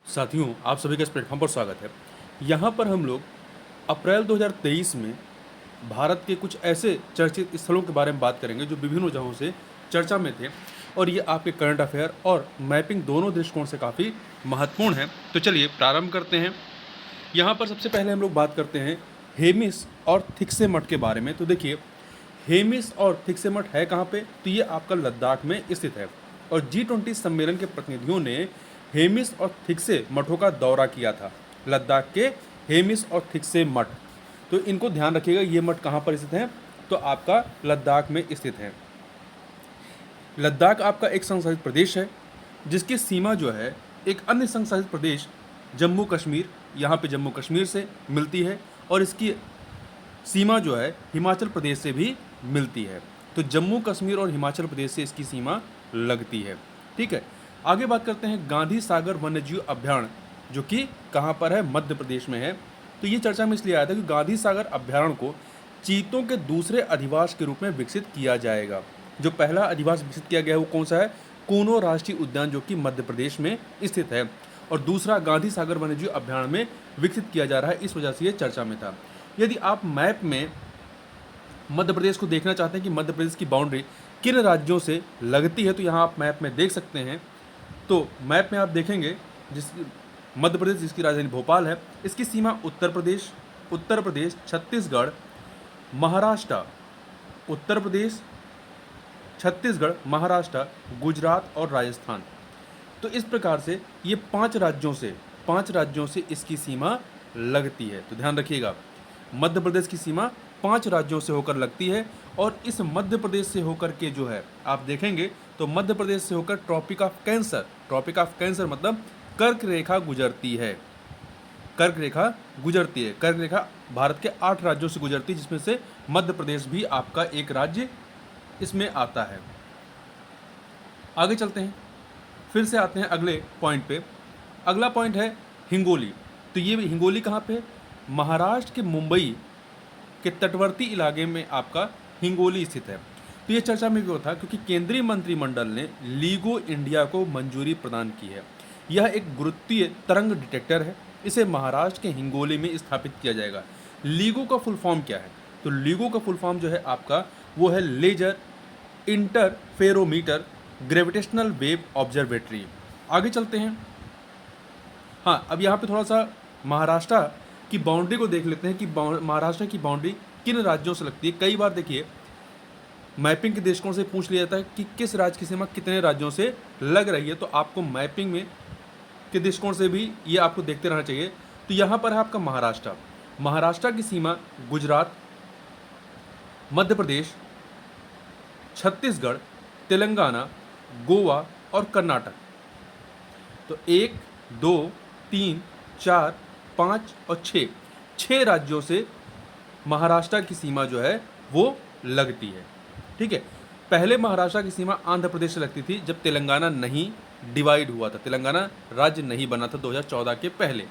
साथियों, आप सभी का इस प्लेटफॉर्म पर स्वागत है। यहाँ पर हम लोग अप्रैल 2023 में भारत के कुछ ऐसे चर्चित स्थलों के बारे में बात करेंगे जो विभिन्न वजहों से चर्चा में थे और ये आपके करंट अफेयर और मैपिंग दोनों दृष्टिकोण से काफ़ी महत्वपूर्ण है। तो चलिए प्रारंभ करते हैं। यहाँ पर सबसे पहले हम लोग बात करते हैं हेमिस और थिक्से मठ के बारे में। तो देखिए, हेमिस और थिक्से मठ है कहाँ पे? तो ये आपका लद्दाख में स्थित है और G20 सम्मेलन के प्रतिनिधियों ने हेमिस और थिक्से मठों का दौरा किया था। लद्दाख के हेमिस और थिक्से मठ, तो इनको ध्यान रखिएगा, ये मठ कहाँ पर स्थित हैं? तो आपका लद्दाख में स्थित है। लद्दाख आपका एक संघशासित प्रदेश है जिसकी सीमा जो है एक अन्य संघशासित प्रदेश जम्मू कश्मीर, यहाँ पे जम्मू कश्मीर से मिलती है और इसकी सीमा जो है हिमाचल प्रदेश से भी मिलती है। तो जम्मू कश्मीर और हिमाचल प्रदेश से इसकी सीमा लगती है। ठीक है, आगे बात करते हैं गांधी सागर वन्यजीव अभयारण्य, जो कि कहाँ पर है? मध्य प्रदेश में है। तो ये चर्चा में इसलिए आया था कि गांधी सागर अभयारण्य को चीतों के दूसरे अधिवास के रूप में विकसित किया जाएगा। जो पहला अधिवास विकसित किया गया है वो कौन सा है? कूनो राष्ट्रीय उद्यान, जो कि मध्य प्रदेश में स्थित है, और दूसरा गांधी सागर वन्यजीव अभयारण्य में विकसित किया जा रहा है। इस वजह से ये चर्चा में था। यदि आप मैप में मध्य प्रदेश को देखना चाहते हैं कि मध्य प्रदेश की बाउंड्री किन राज्यों से लगती है, तो यहाँ आप मैप में देख सकते हैं। तो मैप में आप देखेंगे मध्य प्रदेश जिसकी राजधानी भोपाल है, इसकी सीमा उत्तर प्रदेश, छत्तीसगढ़, महाराष्ट्र, उत्तर प्रदेश, छत्तीसगढ़, महाराष्ट्र, गुजरात और राजस्थान। तो इस प्रकार से ये पांच राज्यों से इसकी सीमा लगती है। तो ध्यान रखिएगा, मध्य प्रदेश की सीमा 5 राज्यों से होकर लगती है और इस मध्य प्रदेश से होकर के जो है आप देखेंगे तो मध्य प्रदेश से होकर ट्रॉपिक ऑफ कैंसर मतलब कर्क रेखा गुजरती है। कर्क रेखा भारत के 8 राज्यों से गुजरती है, जिसमें से मध्य प्रदेश भी आपका एक राज्य इसमें आता है। आगे चलते हैं, फिर से आते हैं अगले पॉइंट पे। अगला पॉइंट है हिंगोली। तो ये हिंगोली कहाँ पे? महाराष्ट्र के मुंबई के तटवर्ती इलाके में आपका हिंगोली स्थित है। तो ये चर्चा में क्यों था? क्योंकि केंद्रीय मंत्रिमंडल ने लीगो इंडिया को मंजूरी प्रदान की है। यह एक गुरुत्वीय तरंग डिटेक्टर है, इसे महाराष्ट्र के हिंगोली में स्थापित किया जाएगा। लीगो का फुल फॉर्म क्या है? तो लीगो का फुल फॉर्म जो है आपका वो है laser interferometer gravitational wave observatory. आगे चलते हैं। हाँ, अब यहाँ पे थोड़ा सा महाराष्ट्र की बाउंड्री को देख लेते हैं कि महाराष्ट्र की बाउंड्री किन राज्यों से लगती है। कई बार देखिए मैपिंग के दृष्टिकोण से पूछ लिया जाता है कि किस राज्य की सीमा कितने राज्यों से लग रही है, तो आपको मैपिंग में के दृष्टिकोण से भी ये आपको देखते रहना चाहिए। तो यहाँ पर है आपका महाराष्ट्र की सीमा गुजरात, मध्य प्रदेश, छत्तीसगढ़, तेलंगाना, गोवा और कर्नाटक। तो 1, 2, 3, 4, 5 और 6 राज्यों से महाराष्ट्र की सीमा जो है वो लगती है। ठीक है, पहले महाराष्ट्र की सीमा आंध्र प्रदेश से लगती थी जब तेलंगाना नहीं डिवाइड हुआ था, तेलंगाना राज्य नहीं बना था 2014 के पहले।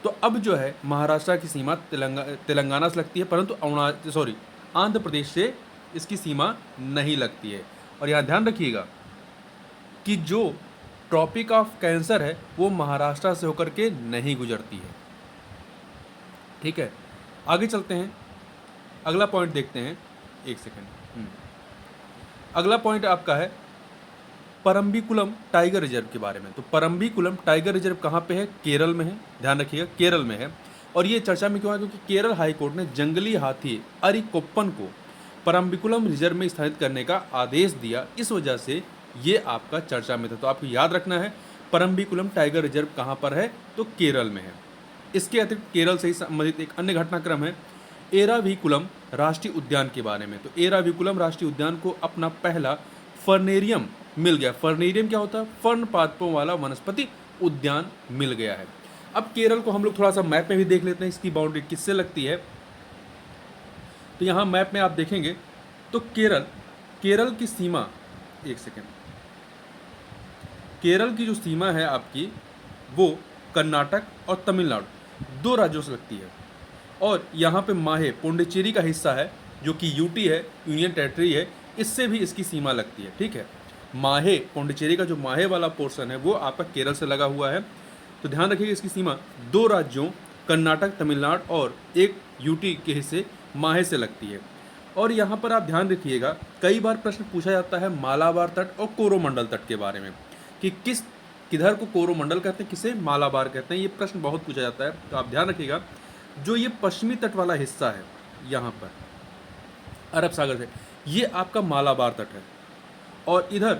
तो अब जो है महाराष्ट्र की सीमा तेलंगाना से लगती है, परंतु आंध्र प्रदेश से इसकी सीमा नहीं लगती है। और यहाँ ध्यान रखिएगा कि जो ट्रॉपिक ऑफ कैंसर है वो महाराष्ट्र से होकर के नहीं गुजरती है। ठीक है, आगे चलते हैं, अगला पॉइंट देखते हैं। एक सेकंड। अगला पॉइंट आपका है परम्बिकुलम टाइगर रिजर्व के बारे में। तो परम्बिकुलम टाइगर रिजर्व कहाँ पे है? केरल में है। ध्यान रखिएगा, केरल में है। और ये चर्चा में क्यों है? क्योंकि केरल हाईकोर्ट ने जंगली हाथी अरिकोप्पन को परम्बिकुलम रिजर्व में स्थापित करने का आदेश दिया, इस वजह से ये आपका चर्चा में था। तो आपको याद रखना है परम्बिकुलम टाइगर रिजर्व कहाँ पर है? तो केरल में है। इसके अतिरिक्त केरल से ही संबंधित एक अन्य घटनाक्रम है एराविकुलम राष्ट्रीय उद्यान के बारे में। तो एराविकुलम राष्ट्रीय उद्यान को अपना पहला फर्नेरियम मिल गया। फर्नेरियम क्या होता है? फर्न पादपों वाला वनस्पति उद्यान मिल गया है। अब केरल को हम लोग थोड़ा सा मैप में भी देख लेते हैं, इसकी बाउंड्री किससे लगती है। तो यहाँ मैप में आप देखेंगे तो केरल की सीमा, एक सेकेंड, केरल की जो सीमा है आपकी वो कर्नाटक और तमिलनाडु 2 राज्यों से लगती है। और यहाँ पे माहे पुडुचेरी का हिस्सा है जो कि यूटी है, यूनियन टेरिटरी है, इससे भी इसकी सीमा लगती है। ठीक है, माहे पुडुचेरी का जो माहे वाला पोर्शन है वो आपका केरल से लगा हुआ है। तो ध्यान रखिएगा इसकी सीमा 2 राज्यों कर्नाटक, तमिलनाडु और एक यूटी के हिस्से माहे से लगती है। और यहाँ पर आप ध्यान रखिएगा, कई बार प्रश्न पूछा जाता है मालाबार तट और कोरोमंडल तट के बारे में कि किधर को कोरोमंडल कहते हैं, किसे मालाबार कहते हैं। ये प्रश्न बहुत पूछा जाता है। तो आप ध्यान रखिएगा, जो ये पश्चिमी तट वाला हिस्सा है यहाँ पर अरब सागर से, ये आपका मालाबार तट है। और इधर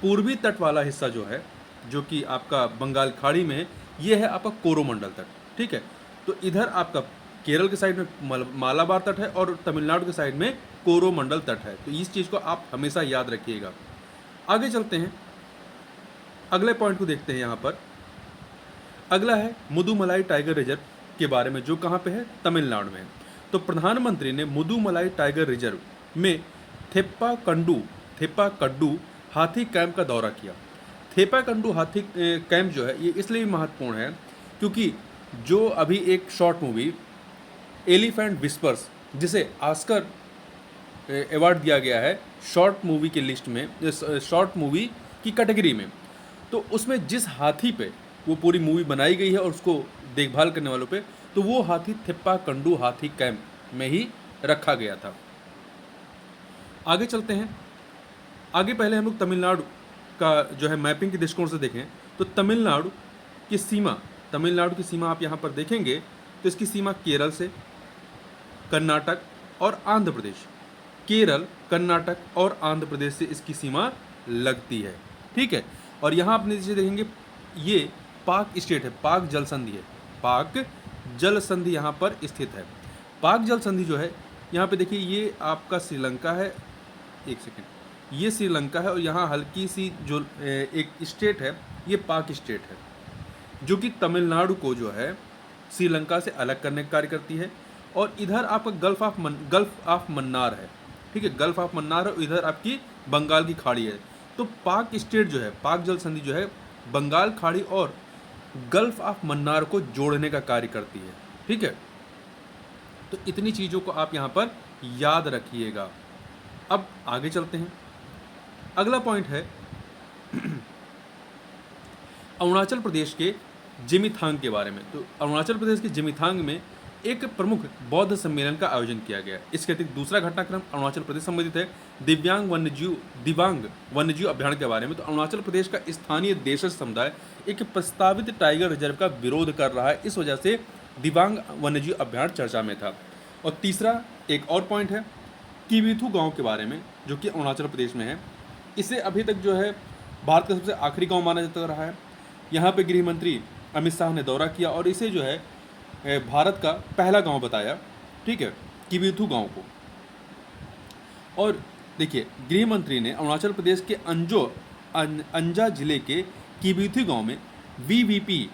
पूर्वी तट वाला हिस्सा जो है, जो कि आपका बंगाल खाड़ी में है, ये है आपका कोरोमंडल तट। ठीक है, तो इधर आपका केरल के साइड में मालाबार तट है और तमिलनाडु के साइड में कोरोमंडल तट है। तो इस चीज़ को आप हमेशा याद रखिएगा। आगे चलते हैं, अगले पॉइंट को देखते हैं। यहाँ पर अगला है मुदुमलाई टाइगर रिजर्व के बारे में, जो कहाँ पे है, तमिलनाडु में है। तो प्रधानमंत्री ने मुदुमलाई टाइगर रिजर्व में थेप्पाकड्डू हाथी कैंप का दौरा किया। थेप्पाकड्डू हाथी कैंप जो है ये इसलिए भी महत्वपूर्ण है क्योंकि जो अभी एक शॉर्ट मूवी एलिफेंट विस्पर्स, जिसे ऑस्कर अवार्ड दिया गया है शॉर्ट मूवी के लिस्ट में, शॉर्ट मूवी की कैटेगरी में, तो उसमें जिस हाथी पे वो पूरी मूवी बनाई गई है और उसको देखभाल करने वालों पे, तो वो हाथी थेप्पाकड्डू हाथी कैंप में ही रखा गया था। आगे चलते हैं। आगे पहले हम लोग तमिलनाडु का जो है मैपिंग के दृष्टिकोण से देखें तो तमिलनाडु की सीमा आप यहाँ पर देखेंगे तो इसकी सीमा केरल से, कर्नाटक और आंध्र प्रदेश, केरल, कर्नाटक और आंध्र प्रदेश से इसकी सीमा लगती है। ठीक है, और यहाँ आप नीचे देखेंगे ये पाक स्टेट है, पाक जल संधि है, पाक जल संधि यहाँ पर स्थित है। पाक जल संधि जो है यहाँ पे देखिए, ये आपका श्रीलंका है, एक सेकेंड, ये श्रीलंका है और यहाँ हल्की सी जो एक स्टेट है ये पाक स्टेट है, जो कि तमिलनाडु को जो है श्रीलंका से अलग करने का कार्य करती है। और इधर आपका गल्फ ऑफ मन्नार है। ठीक है, गल्फ ऑफ मन्नार है, इधर आपकी बंगाल की खाड़ी है। तो पाक स्टेट जो है, पाक जल संधि जो है, बंगाल खाड़ी और गल्फ ऑफ मन्नार को जोड़ने का कार्य करती है। ठीक है, तो इतनी चीज़ों को आप यहाँ पर याद रखिएगा। अब आगे चलते हैं। अगला पॉइंट है अरुणाचल प्रदेश के जिमीथांग के बारे में। तो अरुणाचल प्रदेश के जिमीथांग में एक प्रमुख बौद्ध सम्मेलन का आयोजन किया गया। इसके अतिरिक्त दूसरा घटनाक्रम अरुणाचल प्रदेश संबंधित है दिव्यांग वन्यजीव अभियान के बारे में। तो अरुणाचल प्रदेश का स्थानीय देशज समुदाय एक प्रस्तावित टाइगर रिजर्व का विरोध कर रहा है, इस वजह से दिव्यांग वन्यजीव अभियान चर्चा में था। और तीसरा एक और पॉइंट है किबीथू गांव के बारे में, जो कि अरुणाचल प्रदेश में है। इसे अभी तक जो है भारत का सबसे आखिरी गांव माना जाता रहा है। यहाँ पे गृह मंत्री अमित शाह ने दौरा किया और इसे जो है भारत का पहला गांव बताया। ठीक है, किबीथू गांव को। और देखिए, गृह मंत्री ने अरुणाचल प्रदेश के अंजा जिले के किबीथू गांव में वीवीपी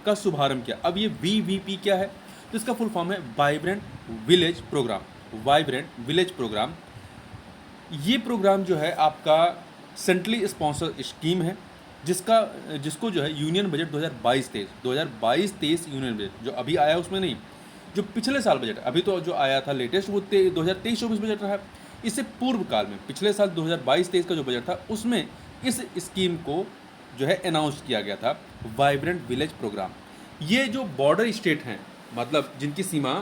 का शुभारंभ किया। अब ये वीवीपी क्या है, तो इसका फुल फॉर्म है वाइब्रेंट विलेज प्रोग्राम। ये प्रोग्राम जो है आपका सेंट्रली स्पॉन्सर स्कीम है, जिसको जो है यूनियन बजट 2022-23 यूनियन बजट जो अभी आया उसमें नहीं, जो पिछले साल बजट अभी तो जो आया था लेटेस्ट वो 2023-24 बजट रहा है। इससे पूर्व काल में पिछले साल 2022-23 का जो बजट था उसमें इस स्कीम को जो है अनाउंस किया गया था, वाइब्रेंट विलेज प्रोग्राम। ये जो बॉर्डर स्टेट हैं, मतलब जिनकी सीमा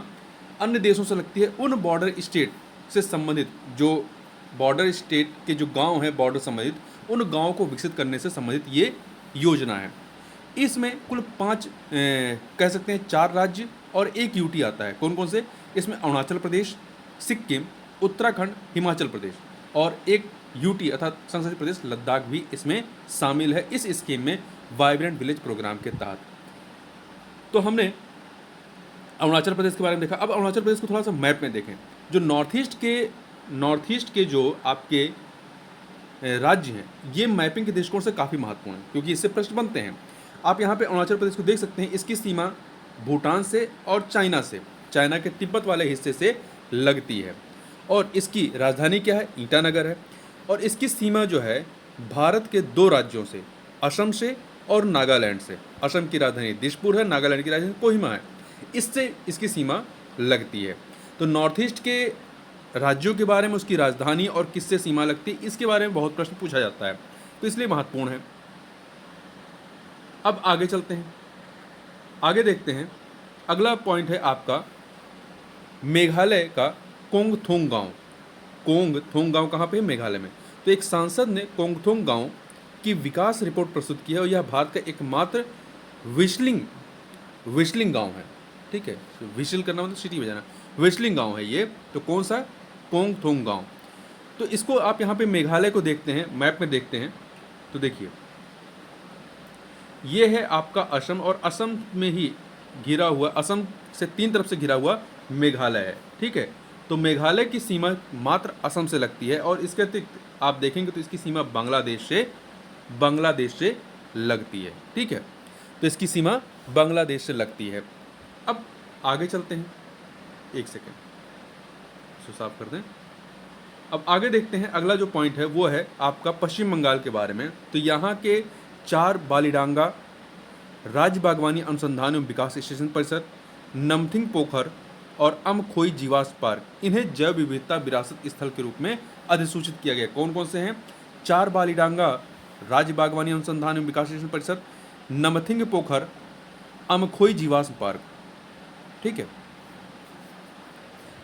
अन्य देशों से लगती है, उन बॉर्डर स्टेट से संबंधित जो बॉर्डर स्टेट के जो गांव हैं बॉर्डर संबंधित, उन गांवों को विकसित करने से संबंधित ये योजना है। इसमें कुल 5 कह सकते हैं 4 राज्य और एक यूटी आता है। कौन कौन से? इसमें अरुणाचल प्रदेश, सिक्किम, उत्तराखंड, हिमाचल प्रदेश और एक यूटी अर्थात संसदीय प्रदेश लद्दाख भी इसमें शामिल है इस स्कीम में, वाइब्रेंट विलेज प्रोग्राम के तहत। तो हमने अरुणाचल प्रदेश के बारे में देखा। अब अरुणाचल प्रदेश को थोड़ा सा मैप में देखें। जो नॉर्थ ईस्ट के जो आपके राज्य हैं, ये मैपिंग के दृष्टिकोण से काफ़ी महत्वपूर्ण है क्योंकि इससे प्रश्न बनते हैं। आप यहाँ पे अरुणाचल प्रदेश को देख सकते हैं, इसकी सीमा भूटान से और चाइना के तिब्बत वाले हिस्से से लगती है। और इसकी राजधानी क्या है? ईटानगर है। और इसकी सीमा जो है भारत के 2 राज्यों से, असम से और नागालैंड से। असम की राजधानी दिसपुर है, नागालैंड की राजधानी कोहिमा है। इससे इसकी सीमा लगती है। तो नॉर्थ ईस्ट के राज्यों के बारे में, उसकी राजधानी और किससे सीमा लगती है, इसके बारे में बहुत प्रश्न पूछा जाता है, तो इसलिए महत्वपूर्ण है। अब आगे चलते हैं, आगे देखते हैं। अगला पॉइंट है आपका मेघालय का कोंगथोंग गांव। कोंगथोंग गांव कहाँ पे है? मेघालय में। तो एक सांसद ने कोंगथोंग गांव की विकास रिपोर्ट प्रस्तुत की है और यह भारत का एकमात्र विशलिंग गांव है। ठीक है, तो विशल करना मतलब सिटी बजाना, विशलिंग गांव है ये। तो कौन सा? कोंगथोंग गांव। तो इसको आप यहाँ पे मेघालय को देखते हैं, मैप में देखते हैं तो देखिए ये है आपका असम, और असम में ही घिरा हुआ, असम से 3 तरफ से घिरा हुआ मेघालय है। ठीक है, तो मेघालय की सीमा मात्र असम से लगती है, और इसके अतिरिक्त आप देखेंगे तो इसकी सीमा बांग्लादेश से लगती है। ठीक है, तो इसकी सीमा बांग्लादेश से लगती है। अब आगे चलते हैं, एक सेकेंड इसको साफ कर दें। अब आगे देखते हैं, अगला जो पॉइंट है वो है आपका पश्चिम बंगाल के बारे में। तो यहाँ के 4 बालीडांगा राज्य बागवानी अनुसंधान एवं विकास स्टेशन परिसर, नमथिंग पोखर और अमखोई जीवाश्म पार्क, इन्हें जैव विविधता विरासत स्थल के रूप में अधिसूचित किया गया। कौन कौन से हैं? 4 बालीडांगा राज्य बागवानी अनुसंधान एवं विकास स्टेशन परिसर, नमथिंग पोखर, अमखोई जीवाश्म पार्क। ठीक है,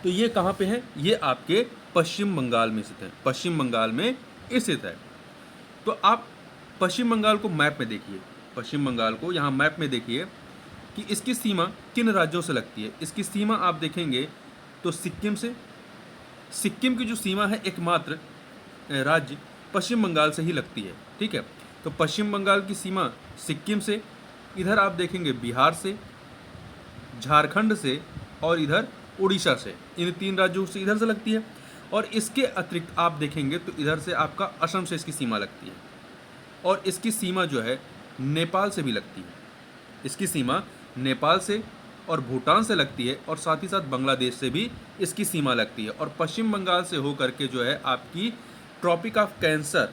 तो ये कहाँ पे है? ये आपके पश्चिम बंगाल में स्थित है, पश्चिम बंगाल में स्थित है। तो आप पश्चिम बंगाल को मैप में देखिए, पश्चिम बंगाल को यहाँ मैप में देखिए कि इसकी सीमा किन राज्यों से लगती है। इसकी सीमा आप देखेंगे तो सिक्किम से, सिक्किम की जो सीमा है एकमात्र राज्य पश्चिम बंगाल से ही लगती है। ठीक है, तो पश्चिम बंगाल की सीमा सिक्किम से, इधर आप देखेंगे बिहार से, झारखंड से और इधर उड़ीसा से, इन 3 राज्यों से इधर से लगती है। और इसके अतिरिक्त आप देखेंगे तो इधर से आपका असम से इसकी सीमा लगती है, और इसकी सीमा जो है नेपाल से भी लगती है। इसकी सीमा नेपाल से और भूटान से लगती है, और साथ ही साथ बांग्लादेश से भी इसकी सीमा लगती है। और पश्चिम बंगाल से होकर के जो है आपकी ट्रॉपिक ऑफ कैंसर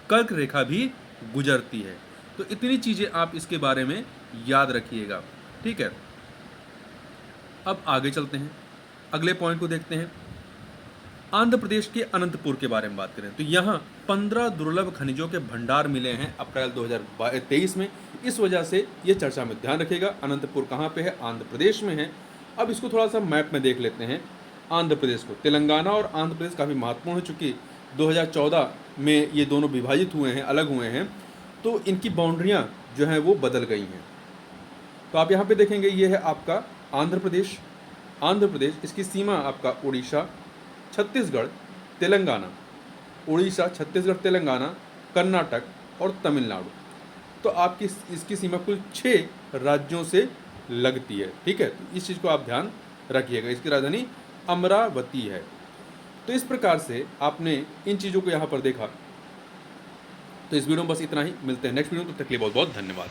कर्क रेखा भी गुजरती है। तो इतनी चीज़ें आप इसके बारे में याद रखिएगा। ठीक है, अब आगे चलते हैं, अगले पॉइंट को देखते हैं। आंध्र प्रदेश के अनंतपुर के बारे में बात करें तो यहाँ 15 दुर्लभ खनिजों के भंडार मिले हैं अप्रैल 2023 में। इस वजह से ये चर्चा में ध्यान रखिएगा। अनंतपुर कहाँ पे है? आंध्र प्रदेश में है। अब इसको थोड़ा सा मैप में देख लेते हैं। आंध्र प्रदेश को, तेलंगाना और आंध्र प्रदेश काफ़ी महत्वपूर्ण है, चूँकि 2014 में ये दोनों विभाजित हुए हैं, अलग हुए हैं, तो इनकी बाउंड्रियाँ जो हैं वो बदल गई हैं। तो आप यहाँ पे देखेंगे ये है आपका आंध्र प्रदेश, इसकी सीमा आपका उड़ीसा, छत्तीसगढ़, तेलंगाना, उड़ीसा, छत्तीसगढ़, तेलंगाना, कर्नाटक और तमिलनाडु। तो आपकी इसकी सीमा कुल 6 राज्यों से लगती है। ठीक है, तो इस चीज़ को आप ध्यान रखिएगा। इसकी राजधानी अमरावती है। तो इस प्रकार से आपने इन चीज़ों को यहाँ पर देखा। तो इस वीडियो में बस इतना ही, मिलते हैं नेक्स्ट वीडियो में, तब तक के लिए बहुत बहुत धन्यवाद।